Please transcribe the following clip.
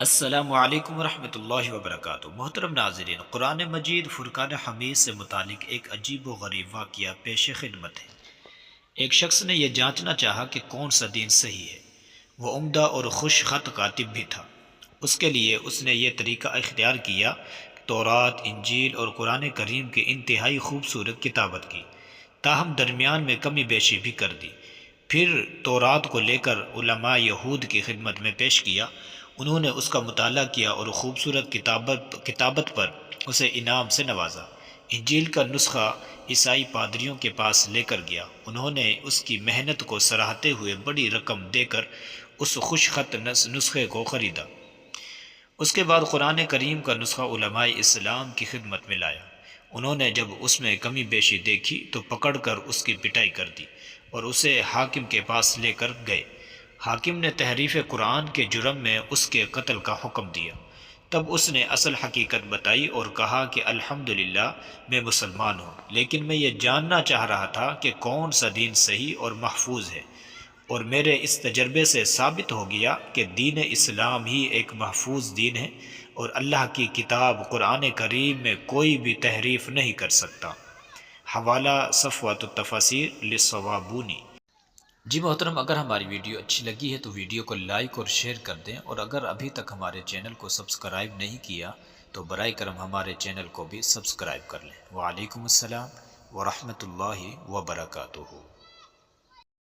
السلام علیکم ورحمۃ اللہ وبرکاتہ۔ محترم ناظرین، قرآن مجید فرقان حمید سے متعلق ایک عجیب و غریب واقعہ پیش خدمت ہے۔ ایک شخص نے یہ جانچنا چاہا کہ کون سا دین صحیح ہے۔ وہ عمدہ اور خوش خط کاتب بھی تھا۔ اس کے لیے اس نے یہ طریقہ اختیار کیا کہ تورات، انجیل اور قرآن کریم کی انتہائی خوبصورت کتابت کی، تاہم درمیان میں کمی بیشی بھی کر دی۔ پھر تورات کو لے کر علماء یہود کی خدمت میں پیش کیا۔ انہوں نے اس کا مطالعہ کیا اور خوبصورت کتابت پر اسے انعام سے نوازا۔ انجیل کا نسخہ عیسائی پادریوں کے پاس لے کر گیا۔ انہوں نے اس کی محنت کو سراہتے ہوئے بڑی رقم دے کر اس خوش خط نسخے کو خریدا۔ اس کے بعد قرآن کریم کا نسخہ علماء اسلام کی خدمت میں لایا۔ انہوں نے جب اس میں کمی بیشی دیکھی تو پکڑ کر اس کی پٹائی کر دی اور اسے حاکم کے پاس لے کر گئے۔ حاکم نے تحریف قرآن کے جرم میں اس کے قتل کا حکم دیا۔ تب اس نے اصل حقیقت بتائی اور کہا کہ الحمدللہ میں مسلمان ہوں، لیکن میں یہ جاننا چاہ رہا تھا کہ کون سا دین صحیح اور محفوظ ہے، اور میرے اس تجربے سے ثابت ہو گیا کہ دین اسلام ہی ایک محفوظ دین ہے، اور اللہ کی کتاب قرآن کریم میں کوئی بھی تحریف نہیں کر سکتا۔ حوالہ صفوۃ التفاسیر للصوابونی۔ جی محترم، اگر ہماری ویڈیو اچھی لگی ہے تو ویڈیو کو لائک اور شیئر کر دیں، اور اگر ابھی تک ہمارے چینل کو سبسکرائب نہیں کیا تو برائے کرم ہمارے چینل کو بھی سبسکرائب کر لیں۔ وعلیکم السلام ورحمۃ اللہ وبرکاتہ۔